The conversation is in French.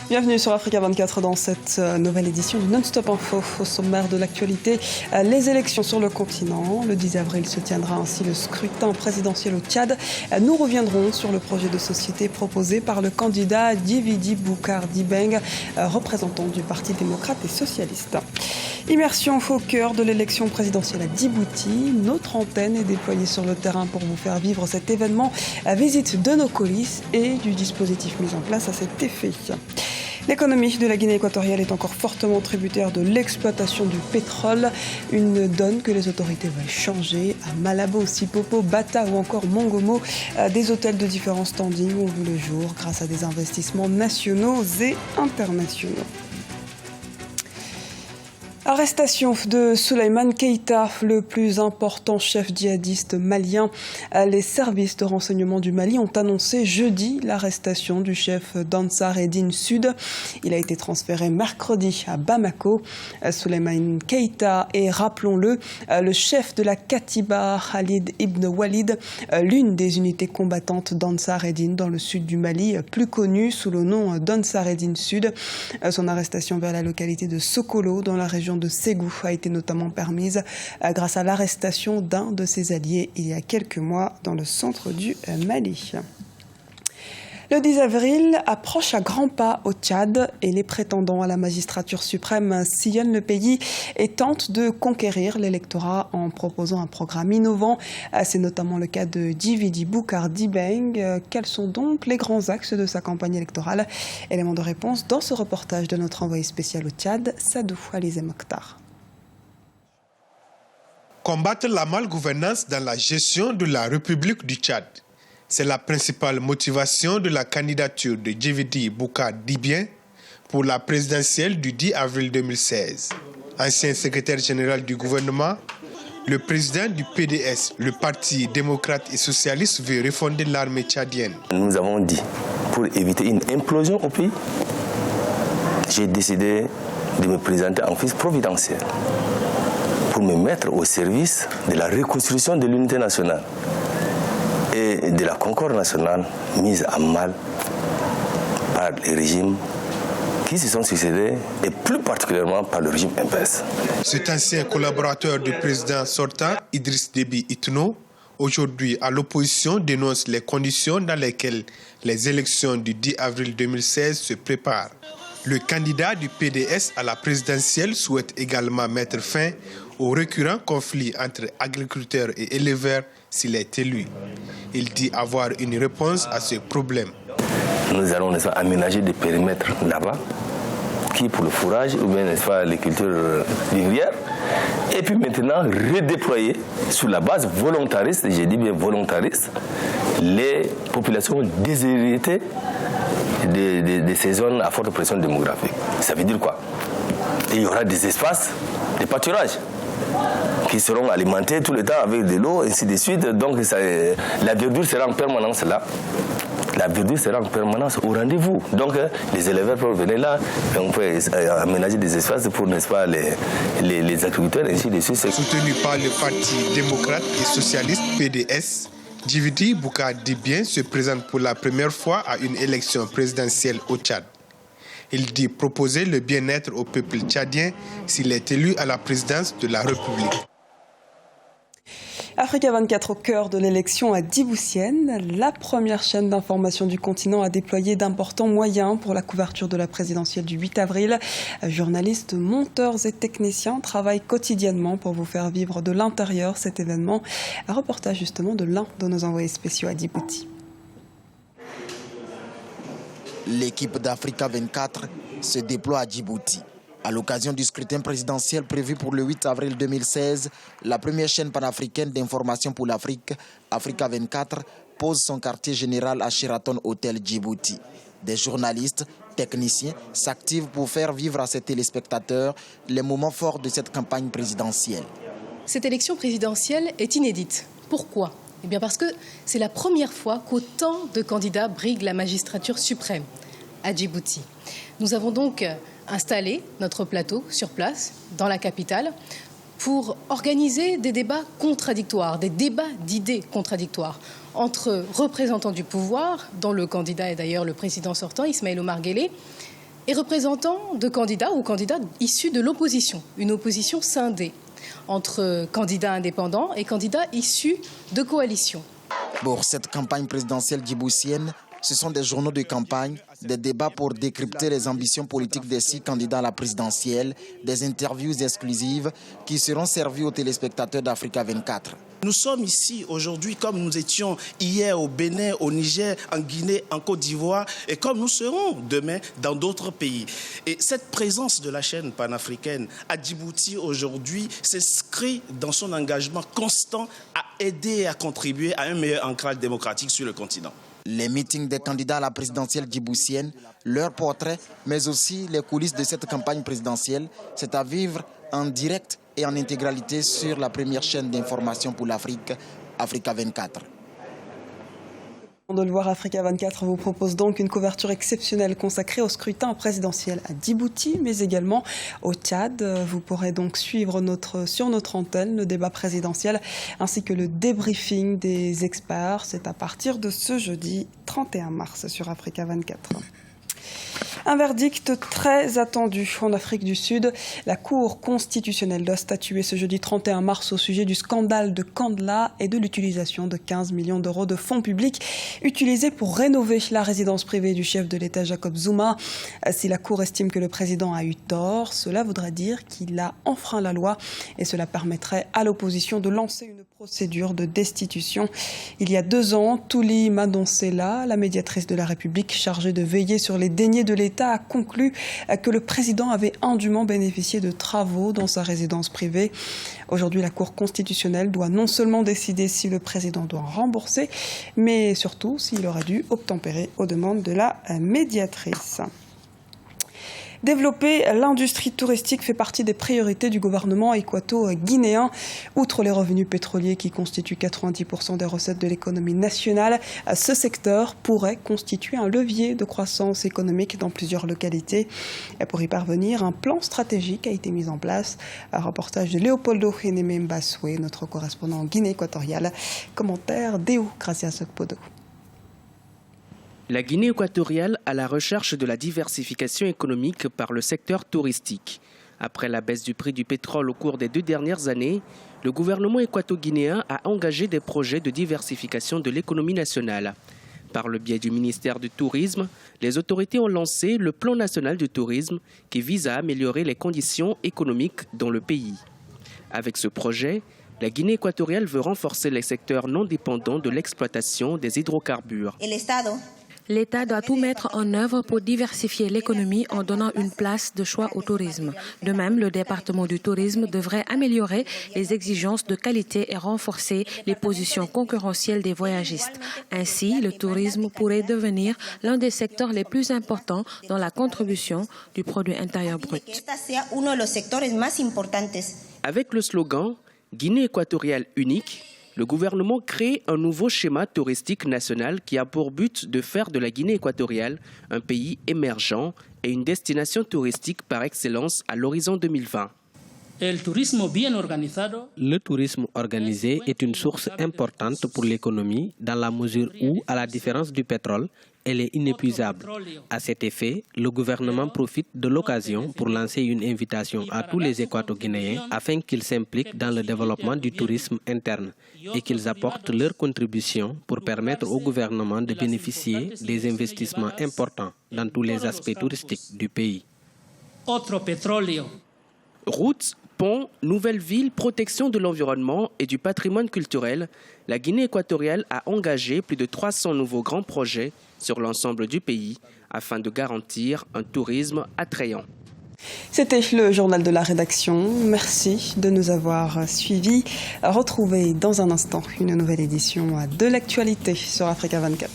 Bienvenue sur Africa 24 dans cette nouvelle édition du Non-Stop Info. Au sommaire de l'actualité, les élections sur le continent. Le 10 avril se tiendra ainsi le scrutin présidentiel au Tchad. Nous reviendrons sur le projet de société proposé par le candidat Djividi Boucar Dibeng, représentant du Parti démocrate et socialiste. Immersion au cœur de l'élection présidentielle à Djibouti. Notre antenne est déployée sur le terrain pour vous faire vivre cet événement. Visite de nos coulisses et du dispositif mis en place à cet effet. L'économie de la Guinée équatoriale est encore fortement tributaire de l'exploitation du pétrole. Une donne que les autorités veulent changer. À Malabo, Sipopo, Bata ou encore Mongomo, des hôtels de différents standings ont vu le jour grâce à des investissements nationaux et internationaux. Arrestation de Souleymane Keïta, le plus important chef djihadiste malien. Les services de renseignement du Mali ont annoncé jeudi l'arrestation du chef d'Ansar Eddine Sud. Il a été transféré mercredi à Bamako. Souleymane Keïta est, rappelons-le, le chef de la Katiba Khalid Ibn Walid, l'une des unités combattantes d'Ansar Eddine dans le sud du Mali, plus connue sous le nom d'Ansar Eddine Sud. Son arrestation vers la localité de Sokolo, dans la région de Ségou, a été notamment permise grâce à l'arrestation d'un de ses alliés il y a quelques mois dans le centre du Mali. Le 10 avril approche à grands pas au Tchad et les prétendants à la magistrature suprême sillonnent le pays et tentent de conquérir l'électorat en proposant un programme innovant. C'est notamment le cas de Djividi Boucar Dibeng. Quels sont donc les grands axes de sa campagne électorale? Élément de réponse dans ce reportage de notre envoyé spécial au Tchad, Sadou Alizé Mokhtar. Combattre la malgouvernance dans la gestion de la République du Tchad. C'est la principale motivation de la candidature de Djividi Boucar Dibeng pour la présidentielle du 10 avril 2016. Ancien secrétaire général du gouvernement, le président du PDS, le Parti démocrate et socialiste, veut refonder l'armée tchadienne. Nous avons dit, pour éviter une implosion au pays, j'ai décidé de me présenter en fils providentiel pour me mettre au service de la reconstruction de l'unité nationale et de la concorde nationale mise à mal par les régimes qui se sont succédés et plus particulièrement par le régime MPS. Cet ancien collaborateur du président sortant, Idriss Déby Itno, aujourd'hui à l'opposition, dénonce les conditions dans lesquelles les élections du 10 avril 2016 se préparent. Le candidat du PDS à la présidentielle souhaite également mettre fin au récurrent conflit entre agriculteurs et éleveurs s'il est élu. Il dit avoir une réponse à ce problème. Nous allons aménager des périmètres là-bas, qui pour le fourrage ou bien les cultures vivrières, et puis maintenant redéployer sur la base volontariste, j'ai dit bien volontariste, les populations déshéritées de ces zones à forte pression démographique. Ça veut dire quoi? Il y aura des espaces de pâturage qui seront alimentés tout le temps avec de l'eau, et ainsi de suite. Donc la verdure sera en permanence là. La verdure sera en permanence au rendez-vous. Donc les éleveurs peuvent venir là, et on peut aménager des espaces pour, n'est-ce pas, les agriculteurs, ainsi de suite. Soutenu par le Parti démocrate et socialiste PDS, Djividi Boucar Dibeng se présente pour la première fois à une élection présidentielle au Tchad. Il dit proposer le bien-être au peuple tchadien s'il est élu à la présidence de la République. Africa 24 au cœur de l'élection à Djiboutienne. La première chaîne d'information du continent a déployé d'importants moyens pour la couverture de la présidentielle du 8 avril. Journalistes, monteurs et techniciens travaillent quotidiennement pour vous faire vivre de l'intérieur cet événement. Un reportage justement de l'un de nos envoyés spéciaux à Djibouti. L'équipe d'Africa 24 se déploie à Djibouti. À l'occasion du scrutin présidentiel prévu pour le 8 avril 2016, la première chaîne panafricaine d'information pour l'Afrique, Africa 24, pose son quartier général à Sheraton Hotel Djibouti. Des journalistes, techniciens s'activent pour faire vivre à ses téléspectateurs les moments forts de cette campagne présidentielle. Cette élection présidentielle est inédite. Pourquoi ? Eh bien parce que c'est la première fois qu'autant de candidats briguent la magistrature suprême à Djibouti. Nous avons donc installé notre plateau sur place, dans la capitale, pour organiser des débats contradictoires, des débats d'idées contradictoires entre représentants du pouvoir, dont le candidat est d'ailleurs le président sortant, Ismaël Omar Guelleh, et représentant de candidats ou candidats issus de l'opposition, une opposition scindée entre candidats indépendants et candidats issus de coalitions. Pour cette campagne présidentielle djiboutienne, ce sont des journaux de campagne, des débats pour décrypter les ambitions politiques des 6 candidats à la présidentielle, des interviews exclusives qui seront servies aux téléspectateurs d'Africa 24. Nous sommes ici aujourd'hui comme nous étions hier au Bénin, au Niger, en Guinée, en Côte d'Ivoire et comme nous serons demain dans d'autres pays. Et cette présence de la chaîne panafricaine à Djibouti aujourd'hui s'inscrit dans son engagement constant à aider et à contribuer à un meilleur ancrage démocratique sur le continent. Les meetings des candidats à la présidentielle djiboutienne, leurs portraits, mais aussi les coulisses de cette campagne présidentielle, c'est à vivre en direct et en intégralité sur la première chaîne d'information pour l'Afrique, Africa 24. De le voir, Africa 24 vous propose donc une couverture exceptionnelle consacrée au scrutin présidentiel à Djibouti, mais également au Tchad. Vous pourrez donc suivre sur notre antenne le débat présidentiel ainsi que le débriefing des experts. C'est à partir de ce jeudi 31 mars sur Africa 24. Un verdict très attendu en Afrique du Sud. La Cour constitutionnelle doit statuer ce jeudi 31 mars au sujet du scandale de Kandla et de l'utilisation de 15 millions d'euros de fonds publics utilisés pour rénover la résidence privée du chef de l'État Jacob Zuma. Si la Cour estime que le président a eu tort, cela voudrait dire qu'il a enfreint la loi et cela permettrait à l'opposition de lancer une procédure de destitution. Il y a 2 ans, Touli Madonsela, la médiatrice de la République chargée de veiller sur les deniers de l'État, a conclu que le président avait indûment bénéficié de travaux dans sa résidence privée. Aujourd'hui, la Cour constitutionnelle doit non seulement décider si le président doit rembourser, mais surtout s'il aurait dû obtempérer aux demandes de la médiatrice. Développer l'industrie touristique fait partie des priorités du gouvernement équato-guinéen. Outre les revenus pétroliers qui constituent 90% des recettes de l'économie nationale, ce secteur pourrait constituer un levier de croissance économique dans plusieurs localités. Et pour y parvenir, un plan stratégique a été mis en place. Un reportage de Leopoldo Heneme Mbaswe, notre correspondant en Guinée équatoriale. Commentaire d'Eu Gracias Okpodo. La Guinée équatoriale à la recherche de la diversification économique par le secteur touristique. Après la baisse du prix du pétrole au cours des 2 dernières années, le gouvernement équato-guinéen a engagé des projets de diversification de l'économie nationale. Par le biais du ministère du Tourisme, les autorités ont lancé le Plan national du tourisme qui vise à améliorer les conditions économiques dans le pays. Avec ce projet, la Guinée équatoriale veut renforcer les secteurs non dépendants de l'exploitation des hydrocarbures. L'État doit tout mettre en œuvre pour diversifier l'économie en donnant une place de choix au tourisme. De même, le département du tourisme devrait améliorer les exigences de qualité et renforcer les positions concurrentielles des voyagistes. Ainsi, le tourisme pourrait devenir l'un des secteurs les plus importants dans la contribution du produit intérieur brut. Avec le slogan « Guinée équatoriale unique », le gouvernement crée un nouveau schéma touristique national qui a pour but de faire de la Guinée équatoriale un pays émergent et une destination touristique par excellence à l'horizon 2020. Le tourisme organisé est une source importante pour l'économie dans la mesure où, à la différence du pétrole, elle est inépuisable. À cet effet, le gouvernement profite de l'occasion pour lancer une invitation à tous les Équato-Guinéens afin qu'ils s'impliquent dans le développement du tourisme interne et qu'ils apportent leur contribution pour permettre au gouvernement de bénéficier des investissements importants dans tous les aspects touristiques du pays. Routes, ponts, nouvelles villes, protection de l'environnement et du patrimoine culturel, la Guinée équatoriale a engagé plus de 300 nouveaux grands projets sur l'ensemble du pays afin de garantir un tourisme attrayant. C'était le journal de la rédaction. Merci de nous avoir suivis. Retrouvez dans un instant une nouvelle édition de l'actualité sur Africa 24.